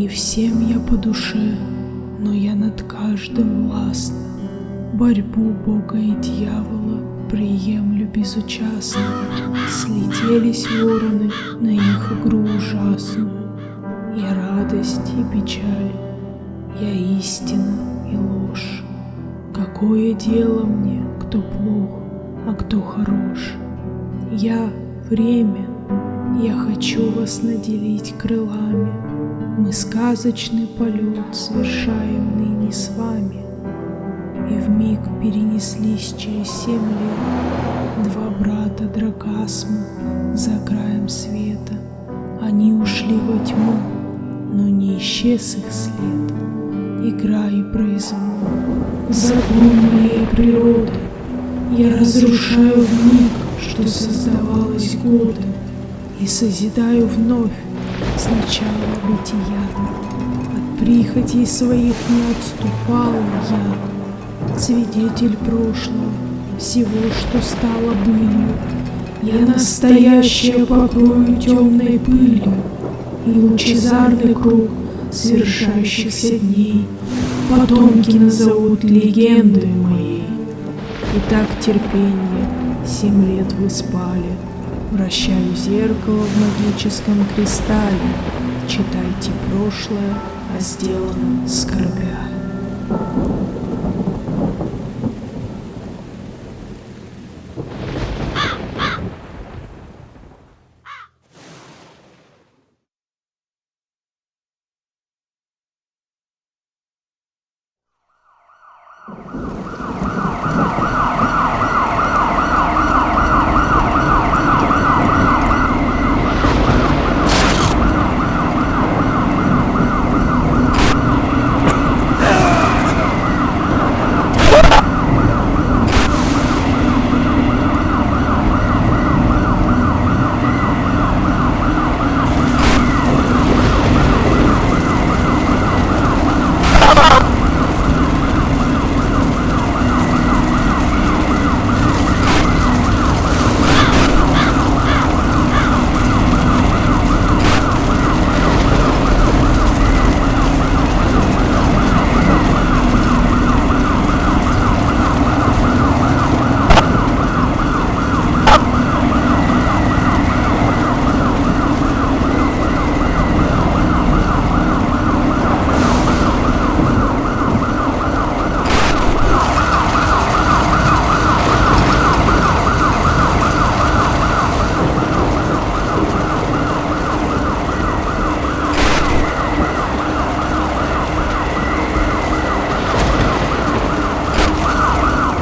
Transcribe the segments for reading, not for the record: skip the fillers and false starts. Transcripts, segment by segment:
Не всем я по душе, но я над каждым властна. Борьбу Бога и дьявола приемлю безучастно. Слетелись вороны на их игру ужасную. Я радость и печаль, я истина и ложь. Какое дело мне, кто плох, а кто хорош? Я время, я хочу вас наделить крылами. Мы сказочный полет совершаем ныне с вами. И вмиг перенеслись через 7 лет два брата Дракасмы за краем света. Они ушли во тьму, но не исчез их след. Игра и произвол, закон моей природы. Я разрушаю вмиг, что создавалось годы, и созидаю вновь с начала бытия. От прихотей своих не отступала я, свидетель прошлого, всего, что стало былью. Я настоящее покрою темной пылью, и лучезарный круг свершающихся дней потомки назовут легендой моей. Итак, терпенье, 7 лет вы спали. Вращаю зеркало в магическом кристалле. Читайте прошлое, а сделано скорбя.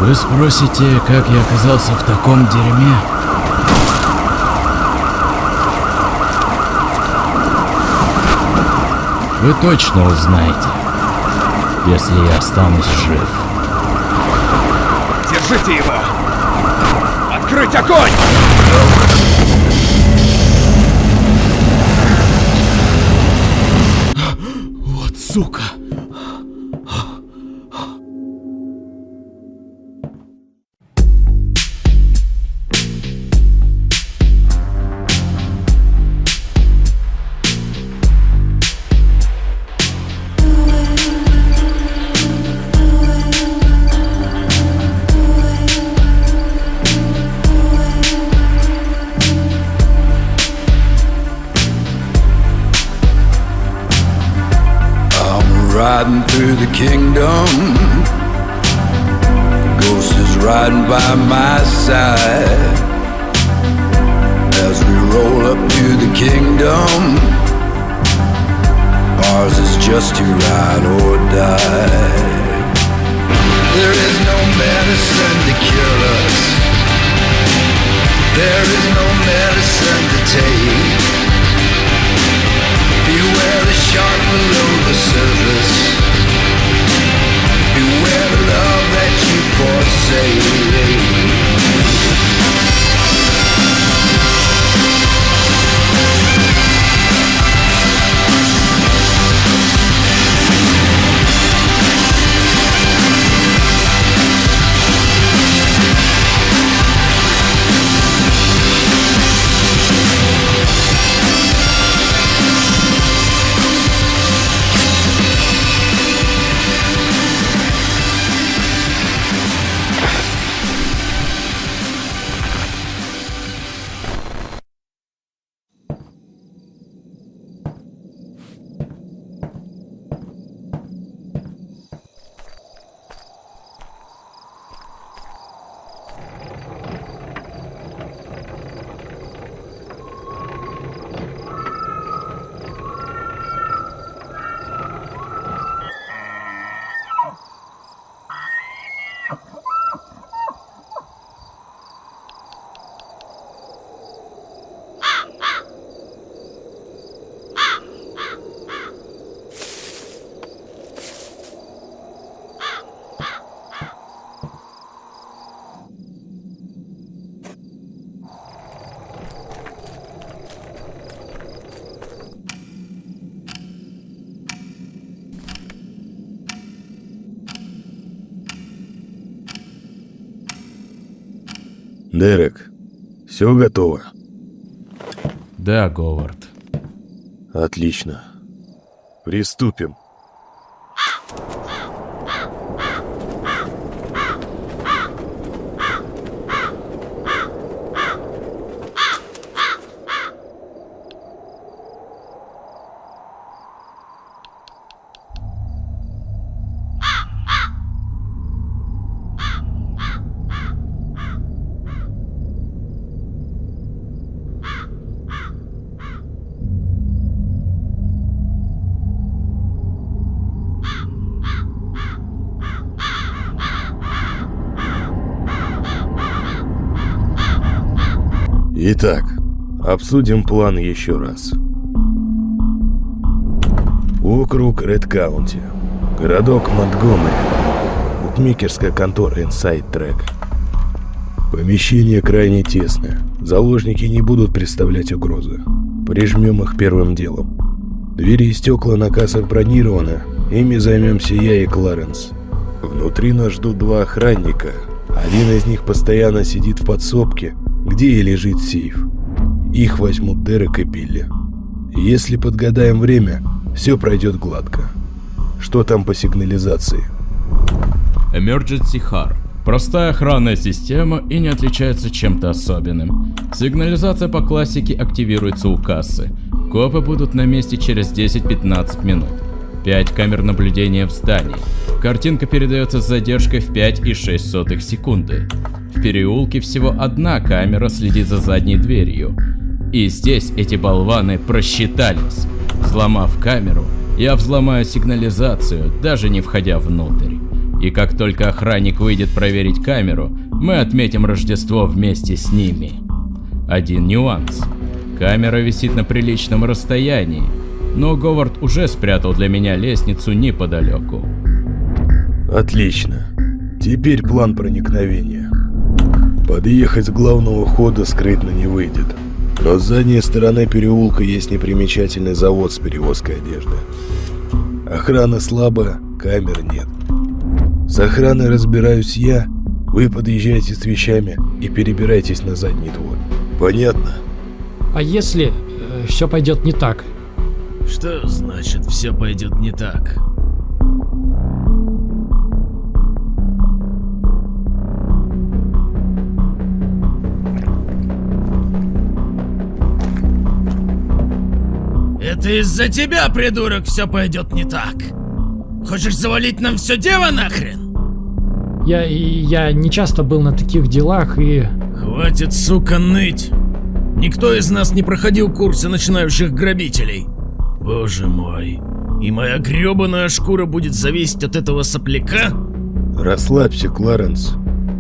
Вы спросите, как я оказался в таком дерьме? Вы точно узнаете, если я останусь жив. Держите его! Открыть огонь! Вот сука! Riding through the kingdom, Ghost is riding by my side. As we roll up to the kingdom, ours is just to ride or die. There is no medicine to cure us, there is no medicine to take. Beware the shark below the surface, beware the love that you forsake. Дерек, все готово? Да, Говард. Отлично. Приступим. Итак, обсудим план еще раз. Округ Ред Каунти, городок Монтгомери, букмекерская контора Inside Track. Помещение крайне тесное, заложники не будут представлять угрозы. Прижмем их первым делом. Двери и стекла на кассах бронированы, ими займемся я и Кларенс. Внутри нас ждут 2 охранника, один из них постоянно сидит в подсобке, где и лежит сейф. Их возьмут Дерек и Билли. Если подгадаем время, все пройдет гладко. Что там по сигнализации? Emergency HAR. Простая охранная система и не отличается чем-то особенным. Сигнализация по классике активируется у кассы. Копы будут на месте через 10-15 минут. 5 камер наблюдения в здании. Картинка передается с задержкой в 5,6 секунды. В переулке всего 1 камера следит за задней дверью. И здесь эти болваны просчитались. Взломав камеру, я взломаю сигнализацию, даже не входя внутрь. И как только охранник выйдет проверить камеру, мы отметим Рождество вместе с ними. Один нюанс. Камера висит на приличном расстоянии, но Говард уже спрятал для меня лестницу неподалеку. Отлично. Теперь план проникновения. Подъехать с главного хода скрытно не выйдет. Но с задней стороны переулка есть непримечательный завод с перевозкой одежды. Охрана слабая, камер нет. С охраной разбираюсь я, вы подъезжаете с вещами и перебирайтесь на задний двор. Понятно? А если все пойдет не так? Что значит все пойдет не так? Это из-за тебя, придурок, все пойдет не так. Хочешь завалить нам все дело нахрен? Я не часто был на таких делах и... Хватит, сука, ныть. Никто из нас не проходил курсы начинающих грабителей. Боже мой. И моя гребаная шкура будет зависеть от этого сопляка? Расслабься, Кларенс.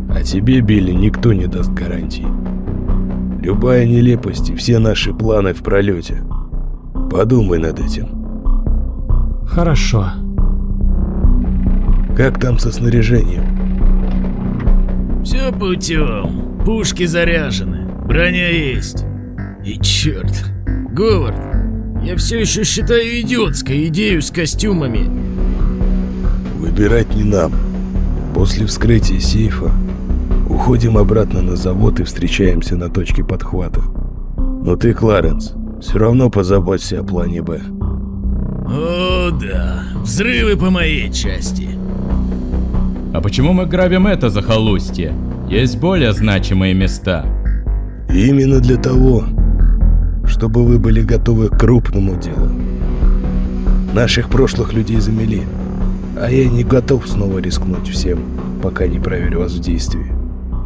А тебе, Билли, никто не даст гарантий. Любая нелепость и все наши планы в пролете. Подумай над этим. Хорошо. Как там со снаряжением? Все путем. Пушки заряжены. Броня есть. И черт. Говард, я все еще считаю идиотской идею с костюмами. Выбирать не нам. После вскрытия сейфа уходим обратно на завод и встречаемся на точке подхвата. Но ты, Кларенс, все равно позаботься о плане Б. О да, взрывы по моей части. А почему мы грабим это захолустье? Есть более значимые места. И именно для того, чтобы вы были готовы к крупному делу. Наших прошлых людей замели, а я не готов снова рискнуть всем, пока не проверю вас в действии.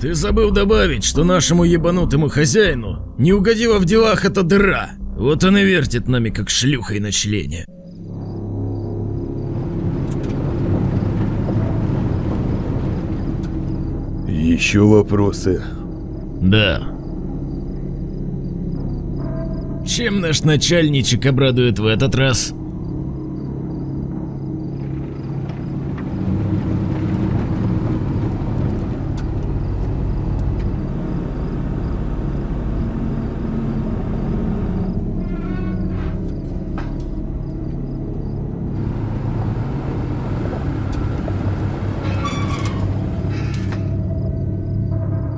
Ты забыл добавить, что нашему ебанутому хозяину не угодила в делах эта дыра. Вот он и вертит нами, как шлюхой на члене. Еще вопросы? Да. Чем наш начальничек обрадует в этот раз?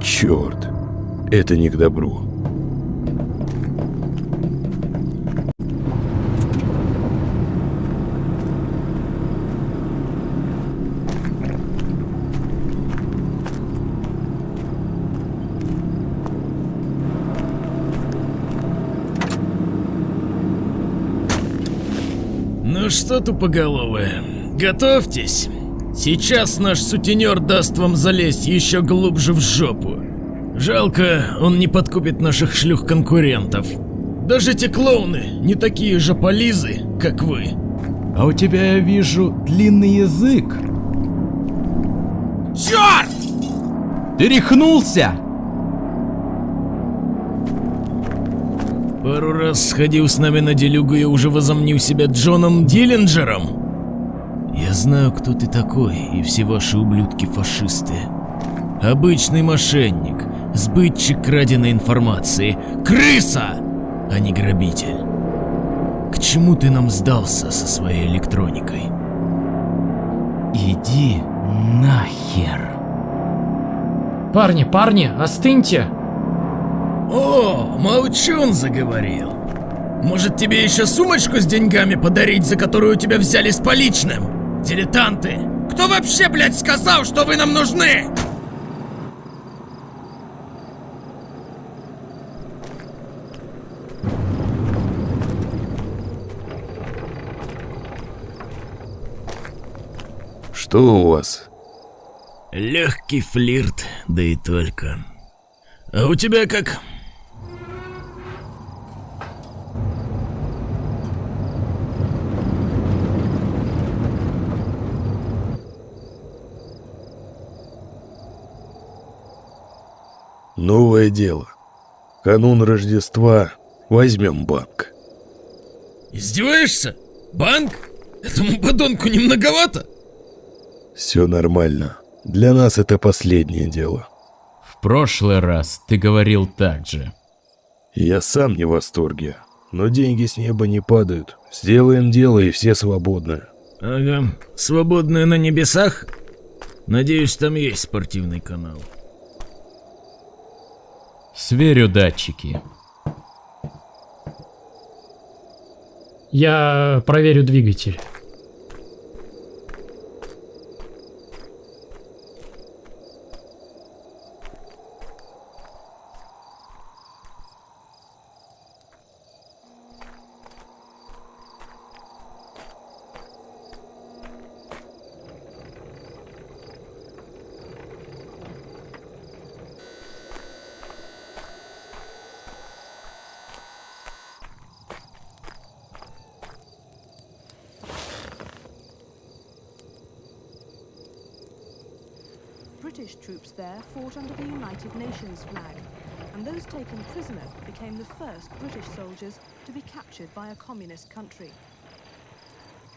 Черт, Это не к добру. Ну что, тупоголовые, готовьтесь. Сейчас наш сутенер даст вам залезть еще глубже в жопу. Жалко, он не подкупит наших шлюх-конкурентов. Даже те клоуны не такие же полизы, как вы. А у тебя, я вижу, длинный язык. Черт! Ты рехнулся? Пару раз сходил с нами на делюгу и уже возомнил себя Джоном Диллинджером. Я знаю, кто ты такой, и все ваши ублюдки фашисты. Обычный мошенник, сбытчик краденой информации, крыса, а не грабитель. К чему ты нам сдался со своей электроникой? Иди нахер. Парни, остыньте. О, молчун заговорил. Может, тебе еще сумочку с деньгами подарить, за которую тебя взяли с поличным? Дилетанты! Кто вообще, блядь, сказал, что вы нам нужны? Что у вас? Легкий флирт, да и только. А у тебя как? Новое дело. Канун Рождества. Возьмем банк. Издеваешься? Банк? Этому подонку не многовато? Все нормально. Для нас это последнее дело. В прошлый раз ты говорил так же. Я сам не в восторге. Но деньги с неба не падают. Сделаем дело, и все свободны. Ага, свободные на небесах? Надеюсь, там есть спортивный канал. Сверю датчики. Я проверю двигатель. British troops there fought under the United Nations flag, and those taken prisoner became the first British soldiers to be captured by a communist country.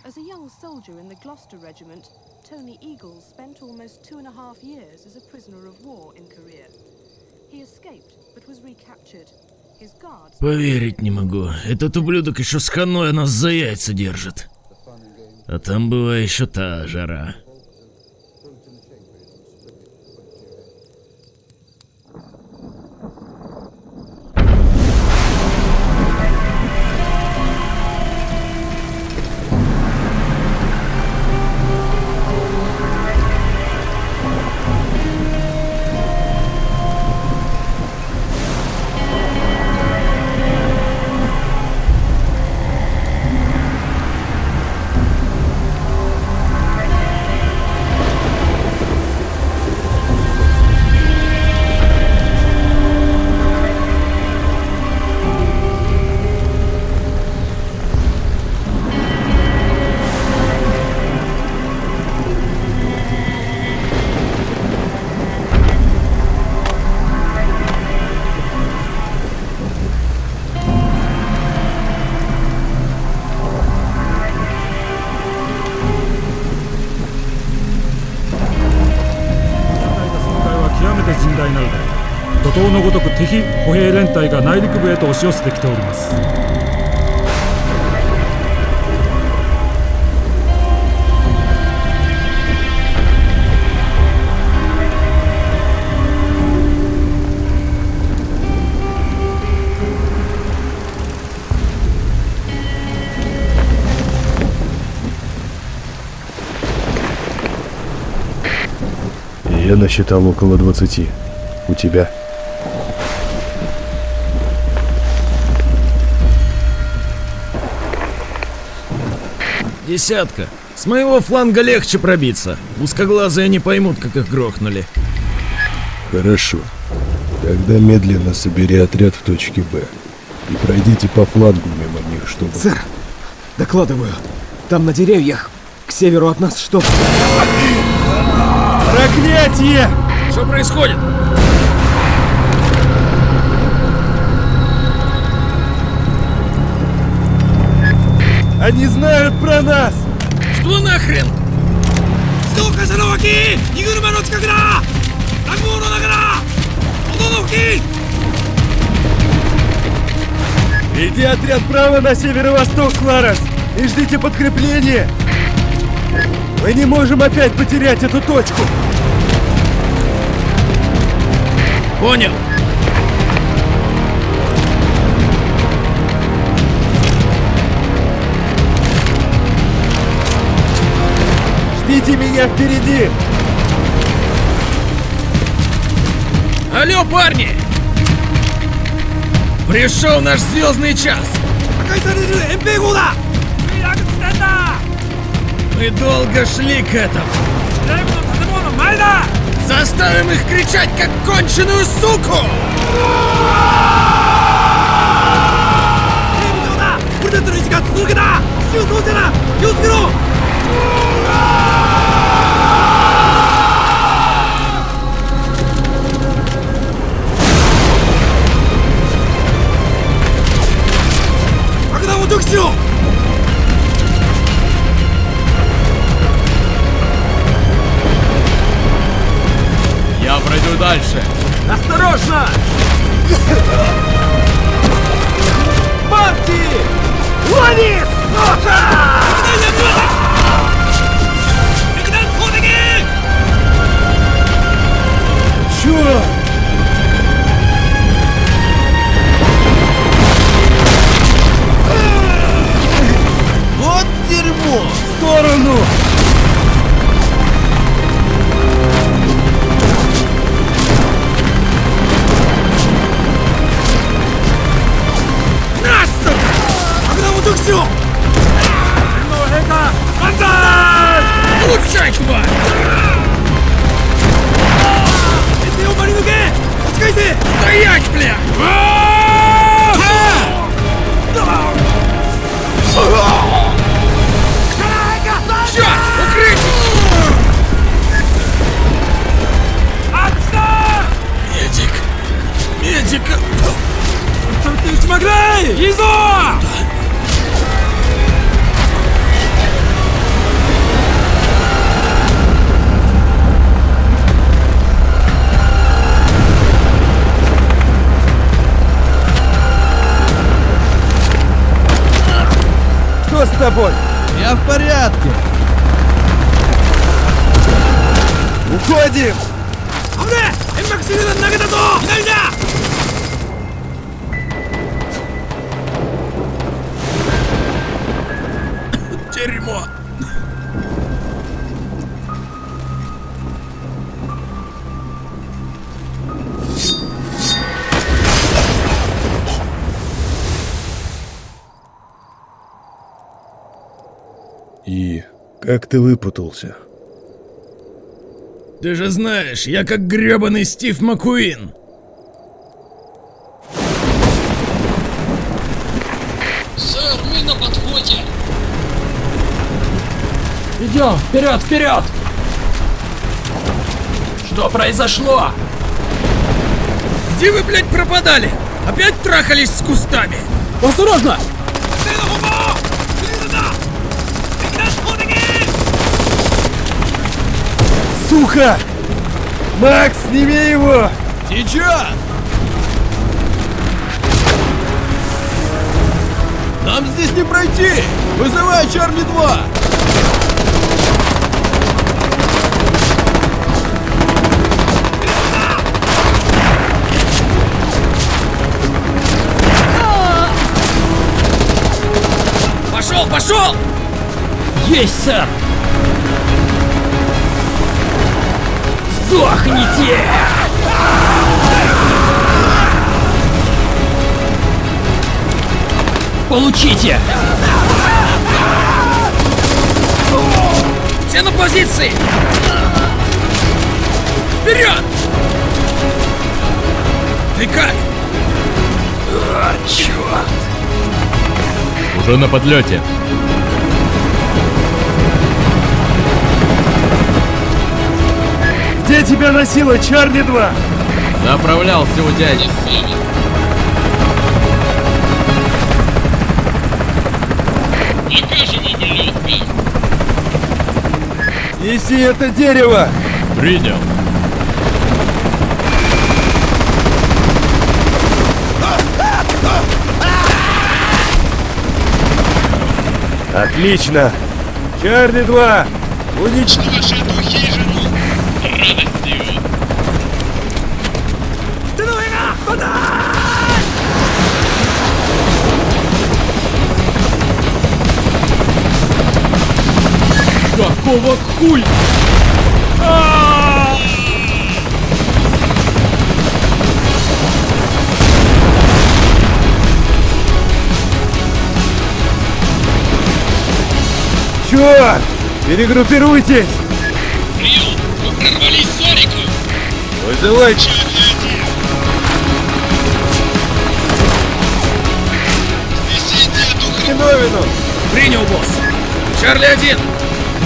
As a young soldier in the Gloucester Regiment, Tony Eagles spent almost 2.5 years as a prisoner of war in Korea. He escaped, but was recaptured. His guards... Поверить не могу. Этот ублюдок еще с ханой нас за яйца держит. А там была еще та жара. насчитал около 20. У тебя? Десятка. С моего фланга легче пробиться. Узкоглазые не поймут, как их грохнули. Хорошо. Тогда медленно собери отряд в точке Б. И пройдите по флангу мимо них, чтобы... Сэр, докладываю. Там на деревьях, к северу от нас что? Проклятие! Что происходит? Они знают про нас! Что нахрен? Иди отряд право на северо-восток, Кларенс, и ждите подкрепления! Мы не можем опять потерять эту точку! Понял. Ждите меня впереди! Алло, парни! Пришел наш звездный час! Мы долго шли к этому! Заставим их кричать, как конченую суку! Я пройду дальше. Осторожно! Марти! Лови, сука! Чёрт! Вот дерьмо! В сторону! Получай, тварь! Стоять, бля! Черт! Укрытие! Медик! Медика! Что с тобой? Я в порядке! Уходим! Дерьмо! И как ты выпутался? Ты же знаешь, я как грёбаный Стив Маккуин. Сэр, мы на подходе. Идем, вперед, вперед! Что произошло? Где вы, блядь, пропадали? Опять трахались с кустами? Осторожно! Сука! Макс, сними его! Сейчас! Нам здесь не пройти! Вызывай Чарли-2! Пошел, пошел! Есть, сэр! Сдохните! Получите! Все на позиции! Вперед! Ты как? Черт! Уже на подлете. Где тебя носило, Чарли 2? Заправлялся у дяди. Покажем ублюдка. Неси это дерево! Принял. Отлично! Чарли 2! Уничтожь эту хижину. Радостью. Какого хуй? Черт! Перегруппируйтесь! Прием! Мы прорвались в Сорику. Вызывай Чарли 1. Несите эту хреновину! Принял, босс! Чарли 1!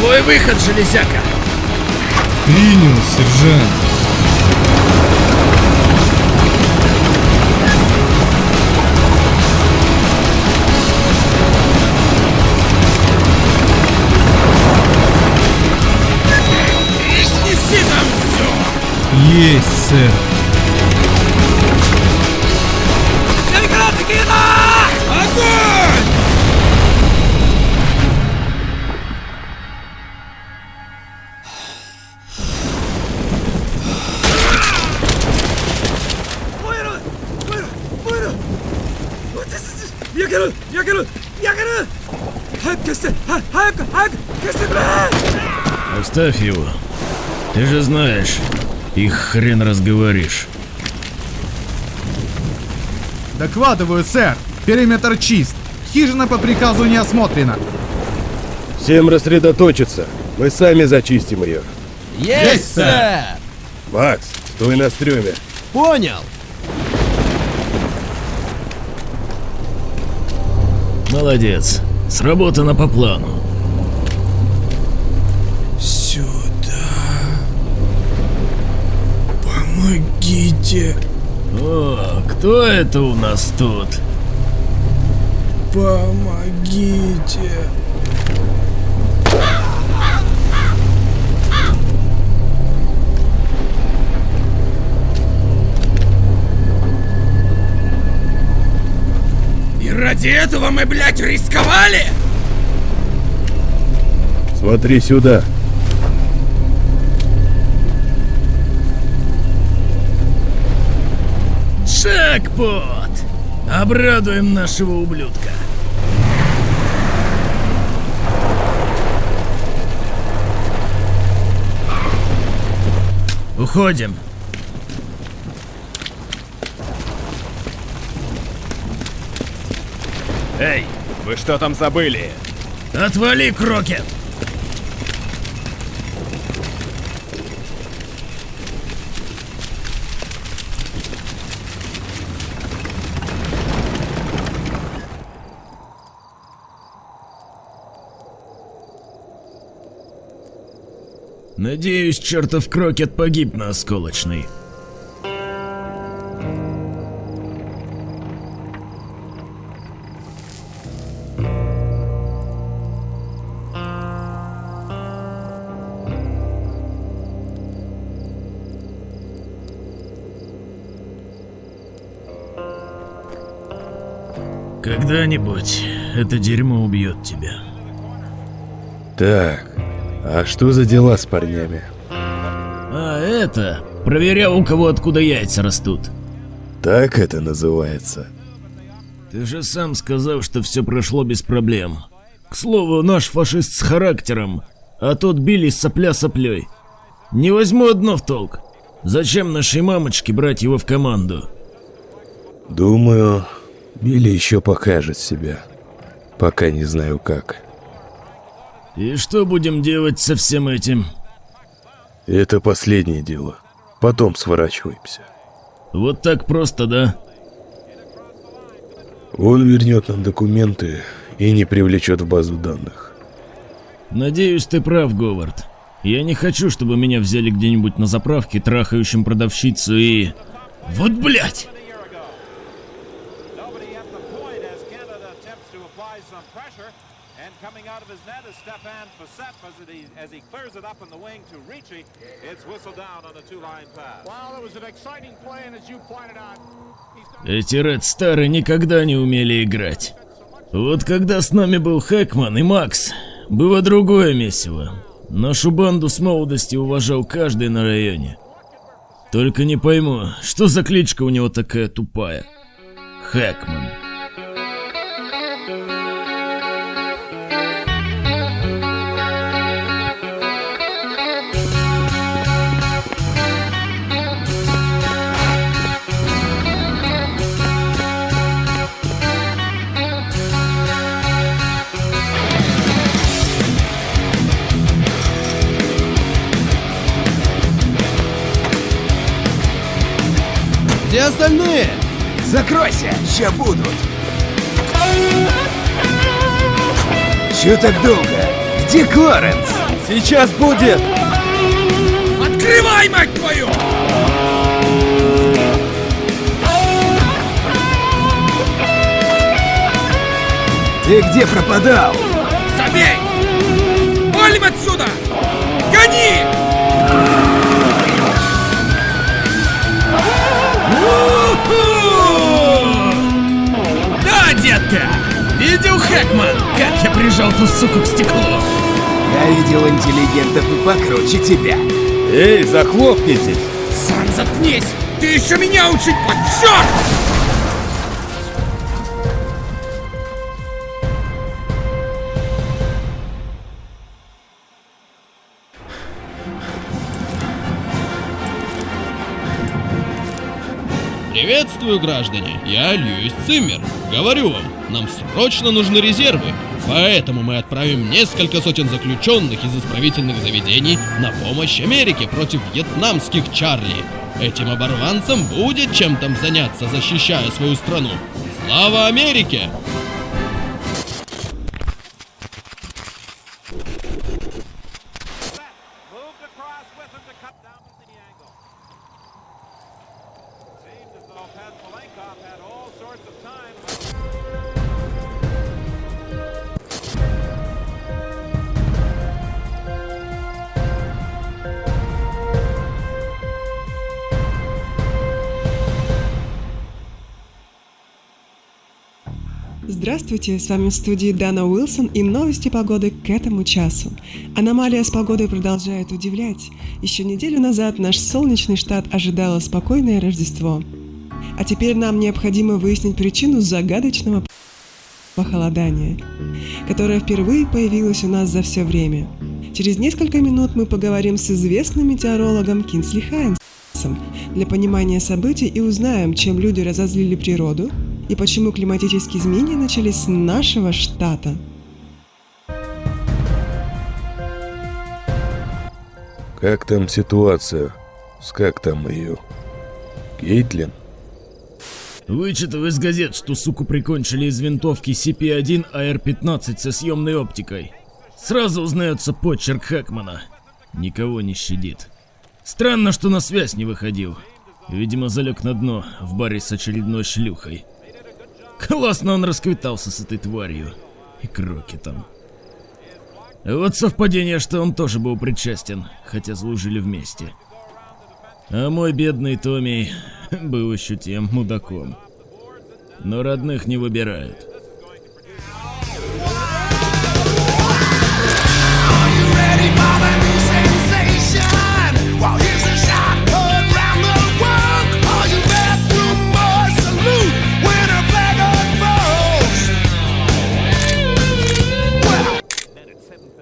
Твой выход, железяка! Принял, сержант. Снеси там все! Есть, сэр. Огонь! Оставь его. Ты же знаешь, их хрен разговоришь. Докладываю, сэр. Периметр чист. Хижина по приказу не осмотрена. Всем рассредоточиться. Мы сами зачистим ее. Есть, сэр! Макс, стой на стреме. Понял! Молодец. Сработано по плану. Сюда. Помогите. О, кто это у нас тут? Помогите. И ради этого мы, блядь, рисковали? Смотри сюда. Джекпот! Обрадуем нашего ублюдка. Уходим. Эй, вы что там забыли? Отвали, Крокет! Надеюсь, чертов Крокет погиб на осколочной. Когда-нибудь это дерьмо убьет тебя. Так, а что за дела с парнями? А это, проверял, у кого откуда яйца растут. Так это называется. Ты же сам сказал, что все прошло без проблем. К слову, наш фашист с характером, а тот Билли сопля соплей. Не возьму одно в толк. Зачем нашей мамочке брать его в команду? Думаю, Билли еще покажет себя. Пока не знаю как. И что будем делать со всем этим? Это последнее дело. Потом сворачиваемся. Вот так просто, да? Он вернет нам документы и не привлечет в базу данных. Надеюсь, ты прав, Говард. Я не хочу, чтобы меня взяли где-нибудь на заправке, трахающим продавщицу и... Вот блять! Эти Ред Стары никогда не умели играть. Вот когда с нами был Хэкман и Макс, было другое месиво. Нашу банду с молодости уважал каждый на районе. Только не пойму, что за кличка у него такая тупая? Хэкман. Где остальные? Закройся, ща будут. Чё так долго? Где Кларенс? Сейчас будет! Открывай, мать твою! Ты где пропадал? Забей! Валим отсюда! Гони! Да, детка! Видел, Хэкман, как я прижал ту суку к стеклу? Я видел интеллигентов и покруче тебя. Эй, захлопнитесь! Сам заткнись! Ты еще меня учить, под черт! Приветствую, граждане! Я Льюис Циммер. Говорю вам, нам срочно нужны резервы. Поэтому мы отправим несколько сотен заключенных из исправительных заведений на помощь Америке против вьетнамских Чарли. Этим оборванцам будет чем там заняться, защищая свою страну. Слава Америке! Здравствуйте, с вами в студии Дана Уилсон и новости погоды к этому часу. Аномалия с погодой продолжает удивлять. Еще неделю назад наш солнечный штат ожидало спокойное Рождество. А теперь нам необходимо выяснить причину загадочного похолодания, которое впервые появилось у нас за все время. Через несколько минут мы поговорим с известным метеорологом Кинсли Хайнсом для понимания событий и узнаем, чем люди разозлили природу, и почему климатические изменения начались с нашего штата. Как там ситуация? Как там ее? Кейтлин? Вычитав из газет, что суку прикончили из винтовки CP1 AR-15 со съемной оптикой. Сразу узнается почерк Хэкмана. Никого не щадит. Странно, что на связь не выходил. Видимо, залег на дно в баре с очередной шлюхой. Классно он расквитался с этой тварью. И Крокетом. Вот совпадение, что он тоже был причастен, хотя служили вместе. А мой бедный Томми был еще тем мудаком. Но родных не выбирают.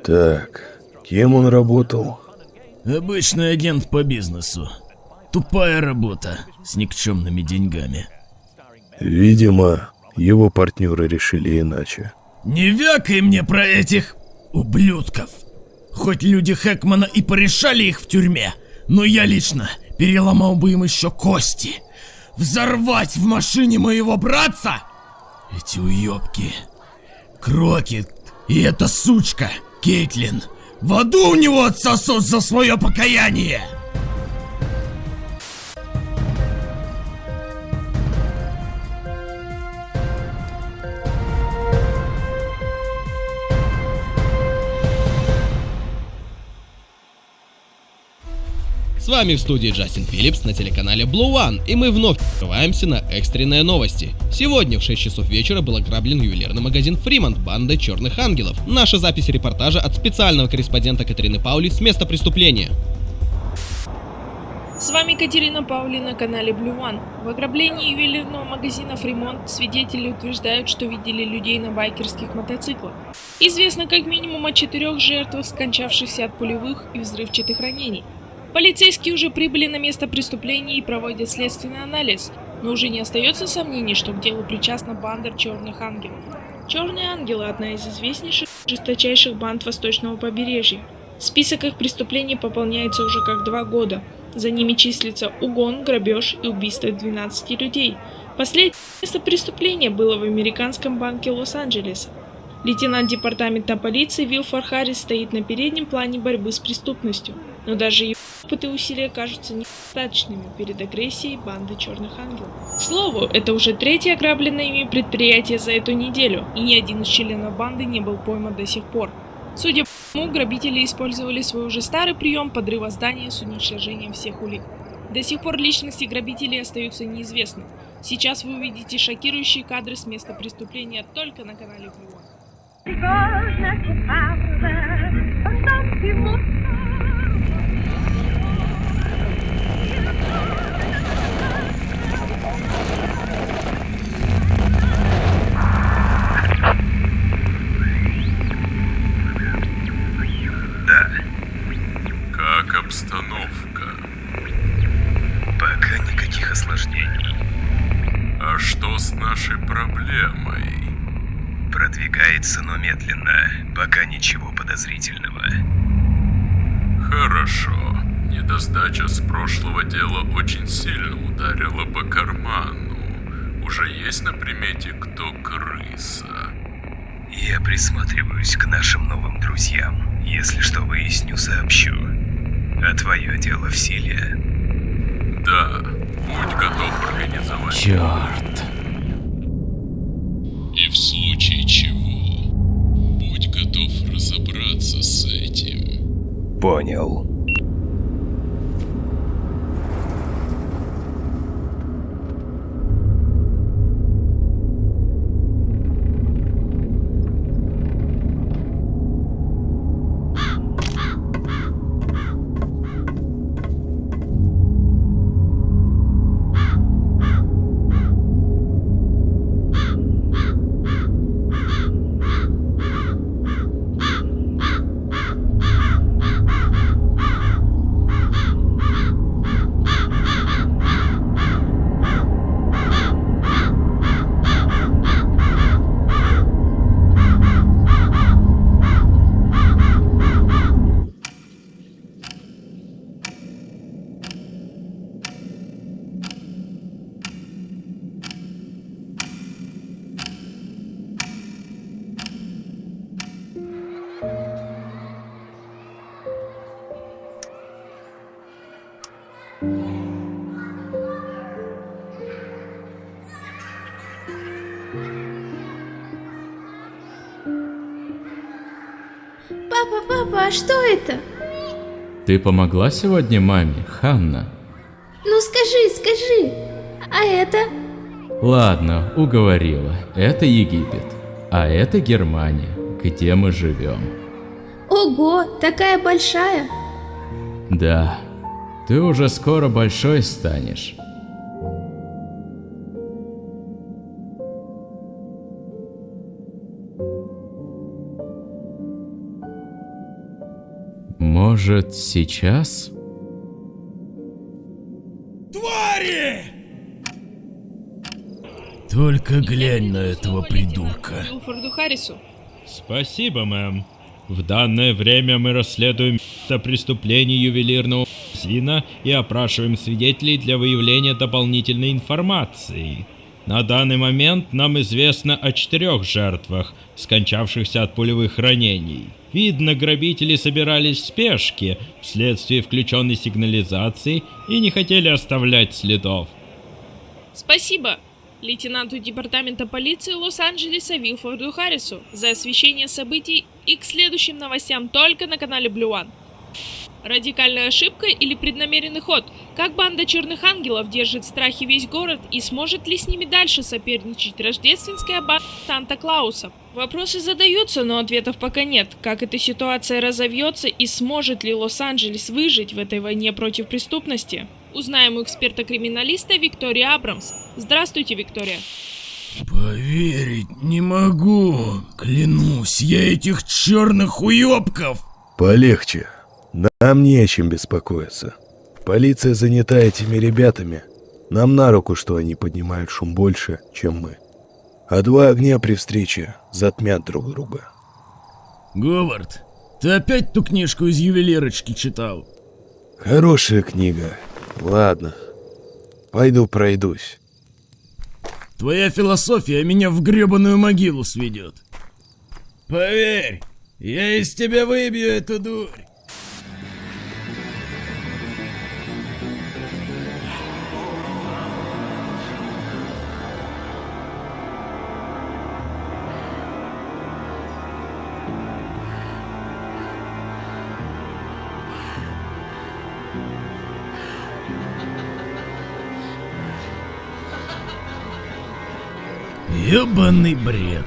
Так, кем он работал? Обычный агент по бизнесу. Тупая работа с никчемными деньгами. Видимо, его партнеры решили иначе. Не вякай мне про этих ублюдков. Хоть люди Хэкмана и порешали их в тюрьме, но я лично переломал бы им еще кости. Взорвать в машине моего братца? Эти уёбки. Крокет и эта сучка, Кейтлин, в аду у него отсосут за свое покаяние. С вами в студии Джастин Филлипс на телеканале Blue One, и мы вновь открываемся на экстренные новости. Сегодня в 6 часов вечера был ограблен ювелирный магазин Фримонт бандой Черных Ангелов. Наша запись репортажа от специального корреспондента Катерины Паули с места преступления. С вами Катерина Паули на канале Blue One. В ограблении ювелирного магазина Фримонт свидетели утверждают, что видели людей на байкерских мотоциклах. Известно как минимум о 4 жертвах, скончавшихся от пулевых и взрывчатых ранений. Полицейские уже прибыли на место преступления и проводят следственный анализ, но уже не остается сомнений, что к делу причастна банда Черных Ангелов. Черные Ангелы – одна из известнейших и жесточайших банд восточного побережья. Список их преступлений пополняется уже как 2 года. За ними числится угон, грабеж и убийство 12 людей. Последнее место преступления было в американском банке Лос-Анджелеса. Лейтенант департамента полиции Вилфор Харрис стоит на переднем плане борьбы с преступностью, но даже его опыт и усилия кажутся недостаточными перед агрессией банды Черных Ангелов. К слову, это уже 3-е ограбленное ими предприятие за эту неделю, и ни один из членов банды не был пойман до сих пор. Судя по всему, грабители использовали свой уже старый прием подрыва здания с уничтожением всех улик. До сих пор личности грабителей остаются неизвестны. Сейчас вы увидите шокирующие кадры с места преступления только на канале Blue One. Как обстановка? Пока никаких осложнений. А что с нашей проблемой? Продвигается, но медленно. Пока ничего подозрительного. Хорошо. Недосдача с прошлого дела очень сильно ударила по карману. Уже есть на примете, кто крыса? Я присматриваюсь к нашим новым друзьям. Если что выясню, сообщу. А твое дело в силе? Да. Будь готов организовать. Черт. И в случае чего, будь готов разобраться с этим. Понял. Папа, а что это? Ты помогла сегодня маме, Ханна? Ну скажи, а это? Ладно, уговорила. Это Египет. А это Германия, где мы живем. Ого, такая большая. Да, ты уже скоро большой станешь. Может, сейчас? Твари! Только глянь на этого придурка. Уилфорду Харрису. Спасибо, мэм. В данное время мы расследуем место преступлений ювелирного магазина и опрашиваем свидетелей для выявления дополнительной информации. На данный момент нам известно о 4 жертвах, скончавшихся от пулевых ранений. Видно, грабители собирались в спешке вследствие включенной сигнализации и не хотели оставлять следов. Спасибо лейтенанту департамента полиции Лос-Анджелеса Уилфорду Харрису за освещение событий и к следующим новостям только на канале Blue One. Радикальная ошибка или преднамеренный ход? Как банда Черных Ангелов держит в страхе весь город и сможет ли с ними дальше соперничать рождественская банда Санта-Клауса? Вопросы задаются, но ответов пока нет. Как эта ситуация разовьется и сможет ли Лос-Анджелес выжить в этой войне против преступности? Узнаем у эксперта-криминалиста Виктории Абрамс. Здравствуйте, Виктория. Поверить не могу. Клянусь, я этих черных уёбков. Полегче. Нам не о чем беспокоиться. Полиция занята этими ребятами. Нам на руку, что они поднимают шум больше, чем мы. А 2 огня при встрече затмят друг друга. Говард, ты опять ту книжку из ювелирочки читал? Хорошая книга. Ладно, пойду пройдусь. Твоя философия меня в гребаную могилу сведет. Поверь, я из тебя выбью эту дурь. Ёбаный бред.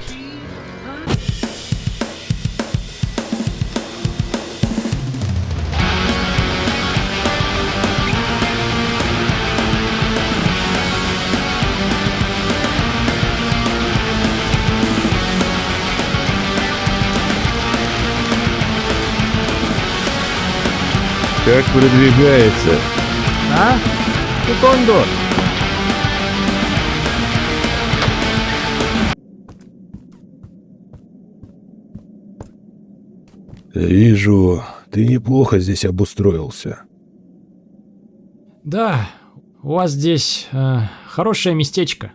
Как продвигается? А? Секунду. Вижу, ты неплохо здесь обустроился. Да, у вас здесь хорошее местечко.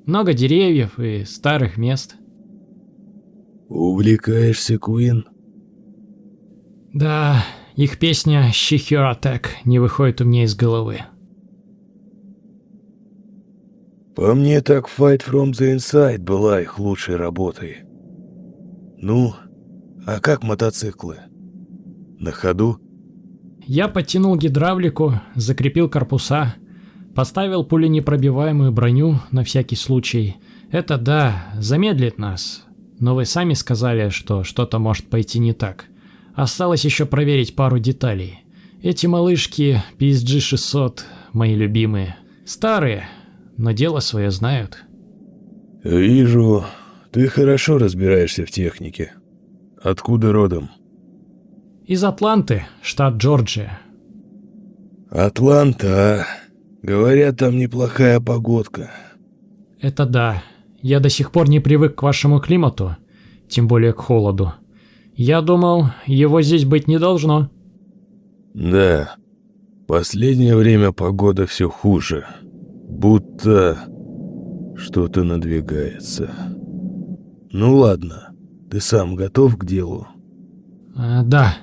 Много деревьев и старых мест. Увлекаешься Queen? Да, их песня She Heart Attack не выходит у меня из головы. По мне так Fight From The Inside была их лучшей работой. Ну, а как мотоциклы? На ходу? Я подтянул гидравлику, закрепил корпуса, поставил пуленепробиваемую броню на всякий случай. Это да, замедлит нас. Но вы сами сказали, что что-то может пойти не так. Осталось еще проверить пару деталей. Эти малышки PSG 600, мои любимые. Старые, но дело свое знают. Вижу, ты хорошо разбираешься в технике. Откуда родом? Из Атланты, штат Джорджия. Атланта, говорят, там неплохая погодка. Это да. Я до сих пор не привык к вашему климату, тем более к холоду. Я думал, его здесь быть не должно. Да, последнее время погода все хуже. Будто что-то надвигается. Ну ладно, ты сам готов к делу? Да.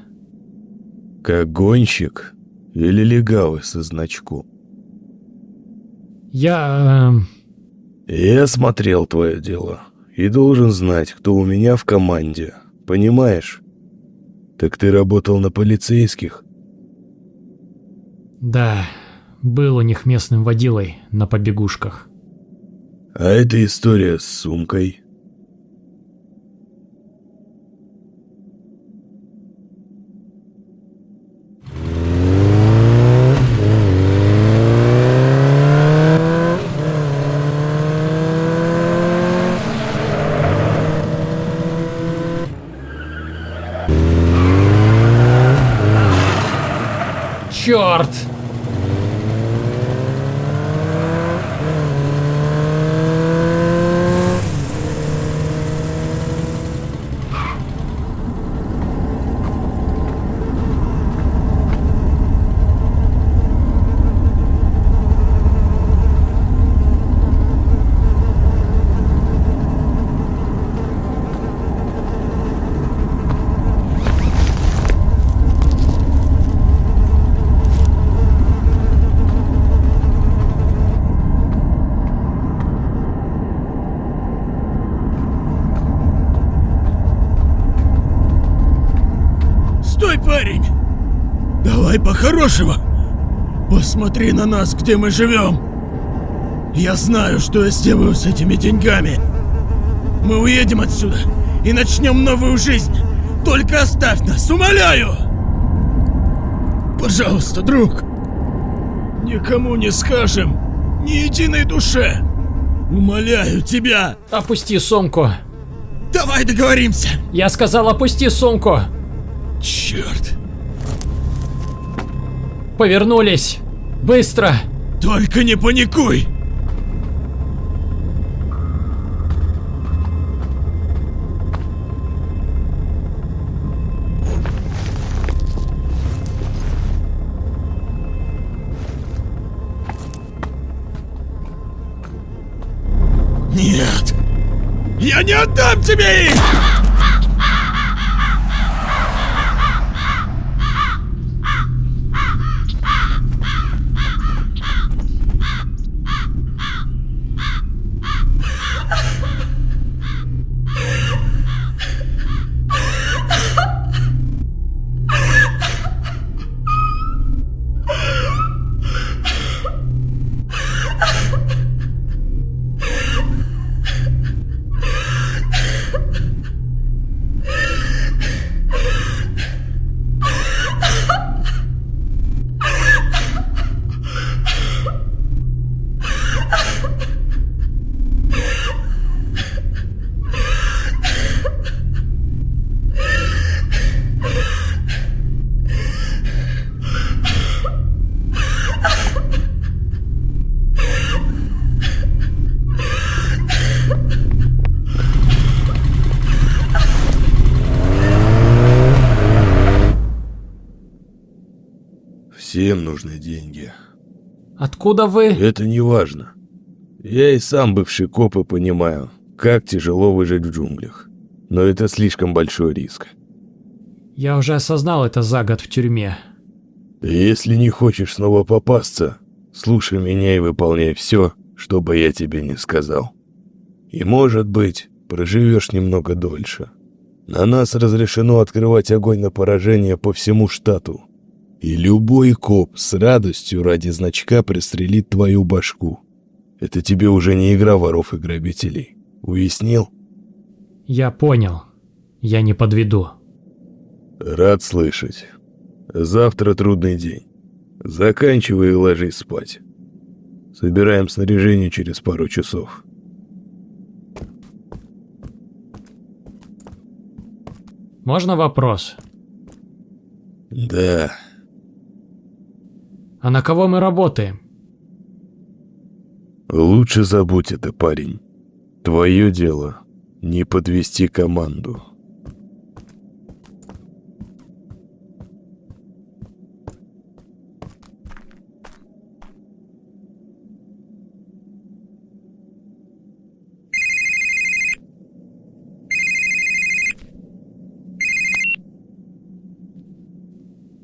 Как гонщик или легавый со значком? Я смотрел твое дело и должен знать, кто у меня в команде. Понимаешь? Так ты работал на полицейских? Да, был у них местным водилой на побегушках. А эта история с сумкой? Черт! Стой, парень! Давай по-хорошему. Посмотри на нас, где мы живем. Я знаю, что я сделаю с этими деньгами. Мы уедем отсюда и начнем новую жизнь. Только оставь нас, умоляю! Пожалуйста, друг. Никому не скажем. Ни единой душе. Умоляю тебя. Опусти сумку. Давай договоримся. Я сказал, опусти сумку. Черт. Повернулись. Быстро. Только не паникуй. Нет. Я не отдам тебе их! Всем нужны деньги. Откуда вы? Это не важно. Я и сам бывший коп и понимаю, как тяжело выжить в джунглях. Но это слишком большой риск. Я уже осознал это за год в тюрьме. Если не хочешь снова попасться, слушай меня и выполняй все, что бы я тебе не сказал. И, может быть, проживешь немного дольше. На нас разрешено открывать огонь на поражение по всему штату. И любой коп с радостью ради значка пристрелит твою башку. Это тебе уже не игра воров и грабителей. Уяснил? Я понял. Я не подведу. Рад слышать. Завтра трудный день. Заканчивай и ложись спать. Собираем снаряжение через пару часов. Можно вопрос? Да. А на кого мы работаем? Лучше забудь это, парень. Твое дело не подвести команду.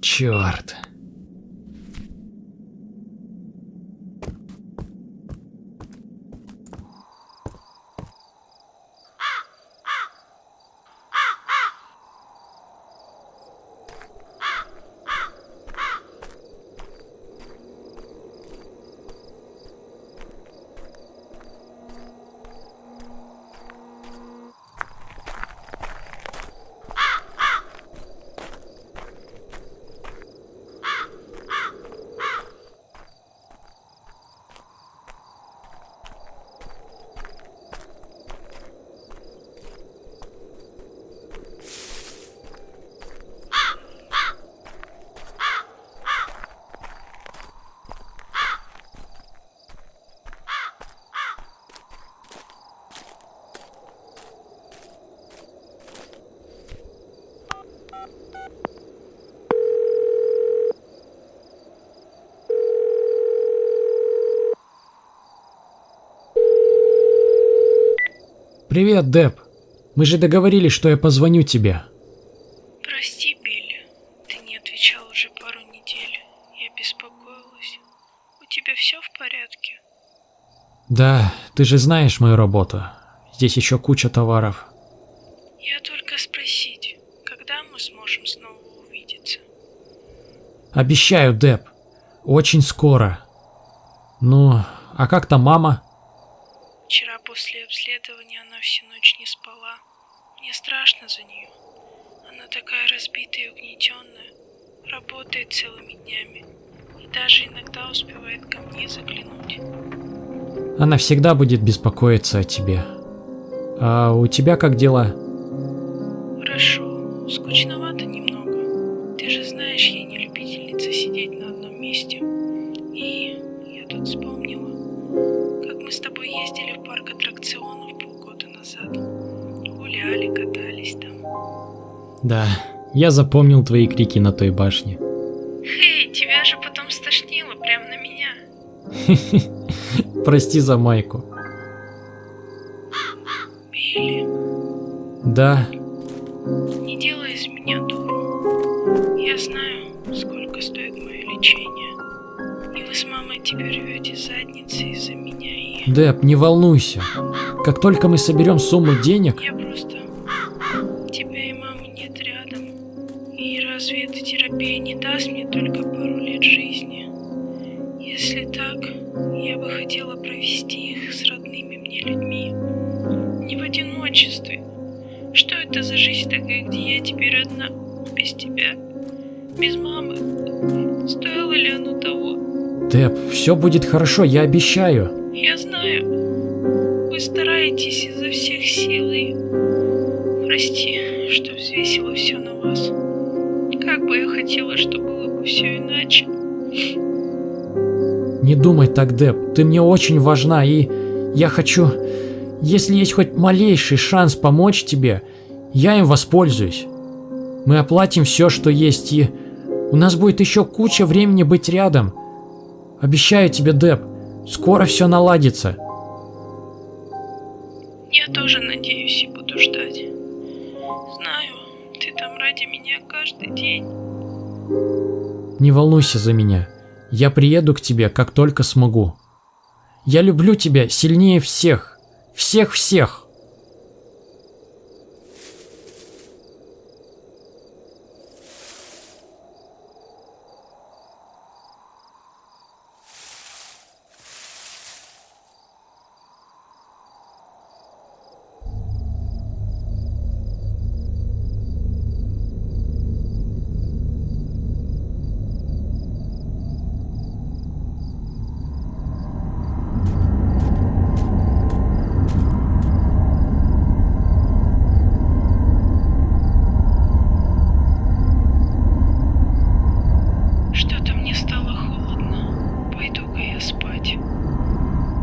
Черт. Привет, Деп. Мы же договорились, что я позвоню тебе. Прости, Билли. Ты не отвечал уже пару недель. Я беспокоилась. У тебя все в порядке? Да, ты же знаешь мою работу. Здесь еще куча товаров. Я только спросить, когда мы сможем снова увидеться? Обещаю, Деп. Очень скоро. Ну, а как там мама? Вчера после обследования она всю ночь не спала. Мне страшно за нее. Она такая разбитая и угнетенная. Работает целыми днями. И даже иногда успевает ко мне заглянуть. Она всегда будет беспокоиться о тебе. А у тебя как дела? Хорошо. Скучновато немного. Ты же знаешь, я не любительница сидеть на одном месте. И я тут вспомнила, как мы с тобой ездили в парк аттракционов полгода назад. Гуляли, катались там. Да, я запомнил твои крики на той башне. Хей, тебя же потом стошнило прямо на меня. Прости за майку. Билли. Да. Не делай из меня дуру. Я знаю, сколько стоит мое лечение. И вы с мамой теперь рвете задницы из-за меня и... Деп, не волнуйся. Как только мы соберем сумму денег... Я просто... Тебя и мамы нет рядом. И разве эта терапия не даст мне только пару лет жизни? Если так, я бы хотела провести их с родными мне людьми. Не в одиночестве. Что это за жизнь такая, где я теперь одна? Без тебя? Без мамы? Стоило ли оно того? Деп, все будет хорошо, я обещаю. Я знаю. Вы стараетесь изо всех сил и... Прости, что взвесила все на вас. Как бы я хотела, чтобы было бы все иначе. Не думай так, Деп, ты мне очень важна, и я хочу... Если есть хоть малейший шанс помочь тебе, я им воспользуюсь. Мы оплатим все, что есть, и у нас будет еще куча времени быть рядом. Обещаю тебе, Деп, скоро все наладится. Я тоже надеюсь и буду ждать. Знаю, ты там ради меня каждый день. Не волнуйся за меня. Я приеду к тебе, как только смогу. Я люблю тебя сильнее всех. Всех-всех.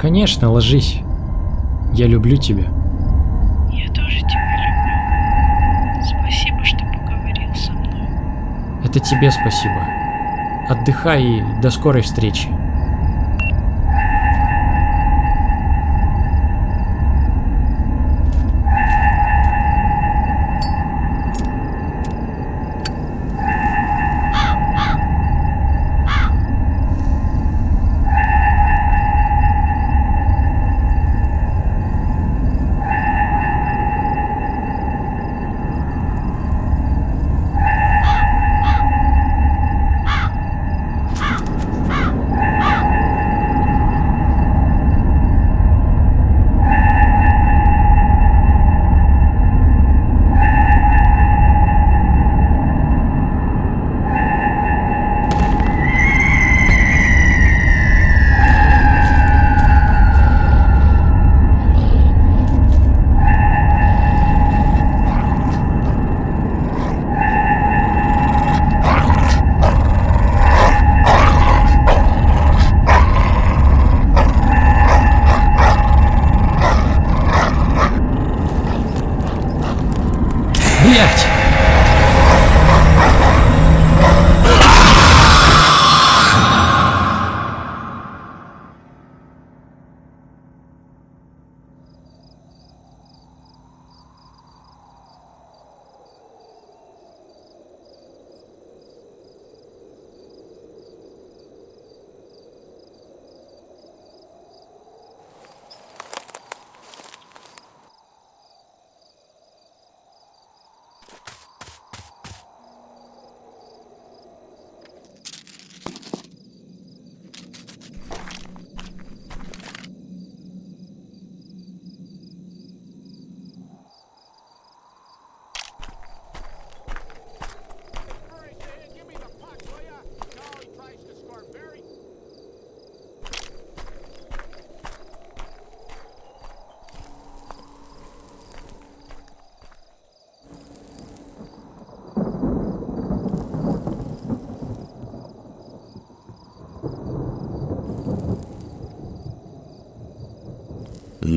Конечно, ложись. Я люблю тебя. Я тоже тебя люблю. Спасибо, что поговорил со мной. Это тебе спасибо. Отдыхай и до скорой встречи.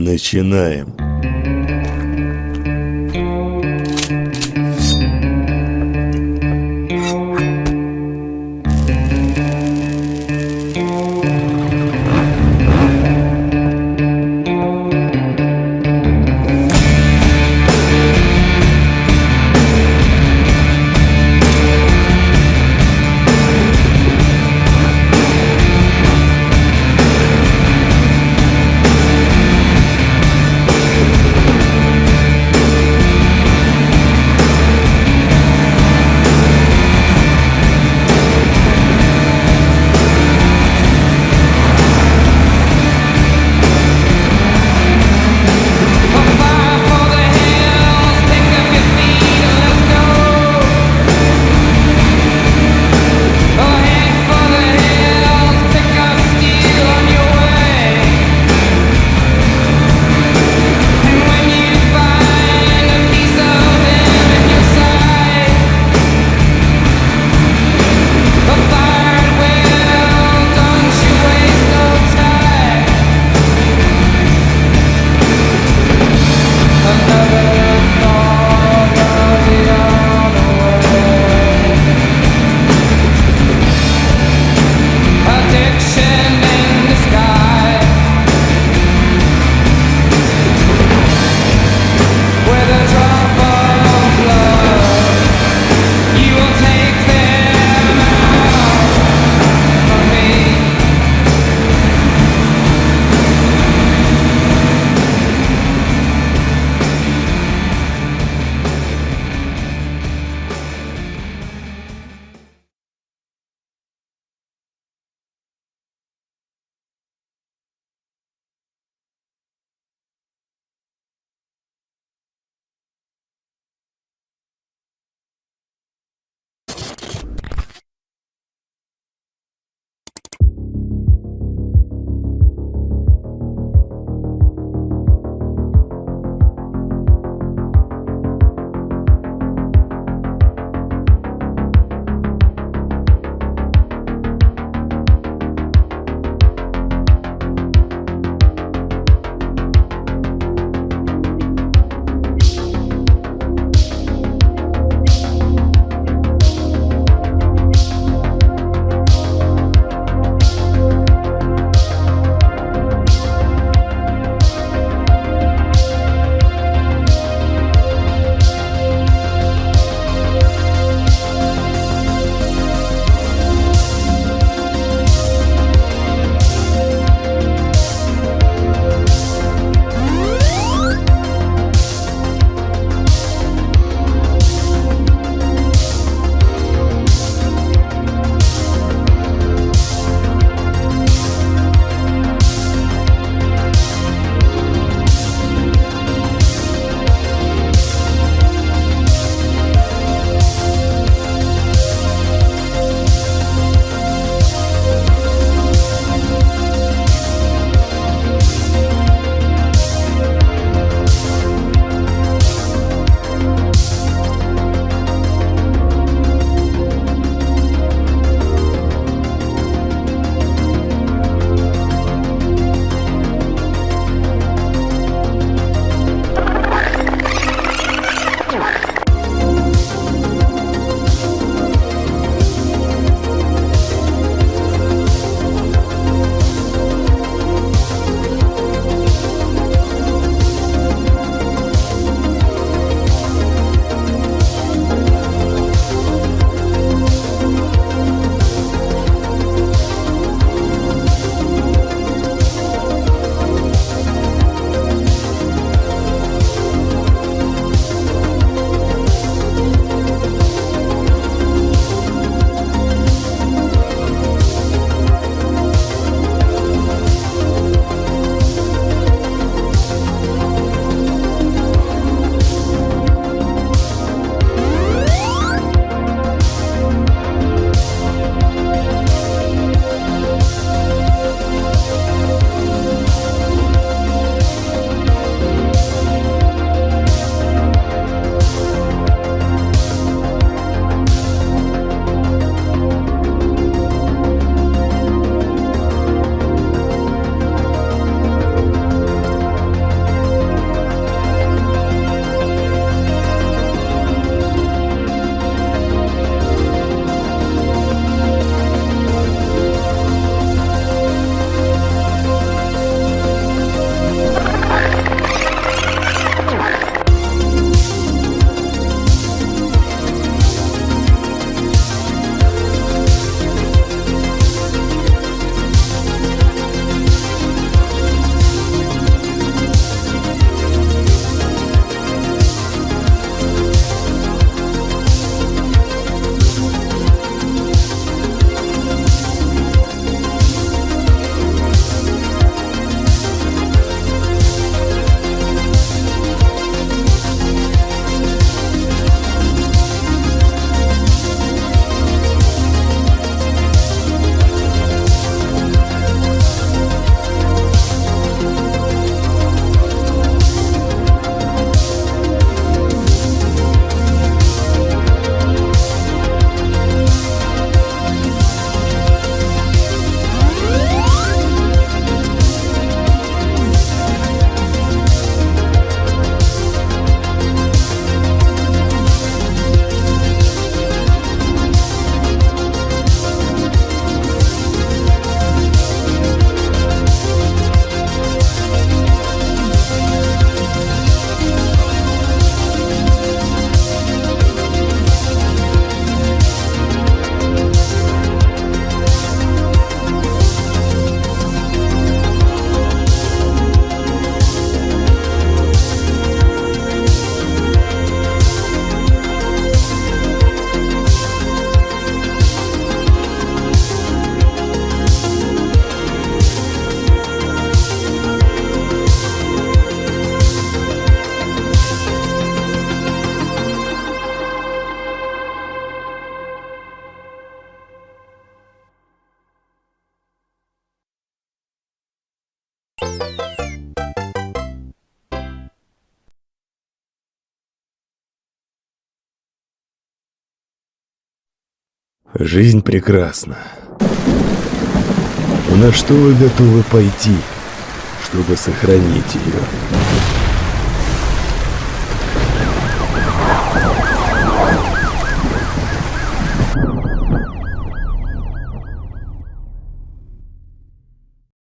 Начинаем. Жизнь прекрасна. Но на что вы готовы пойти, чтобы сохранить ее?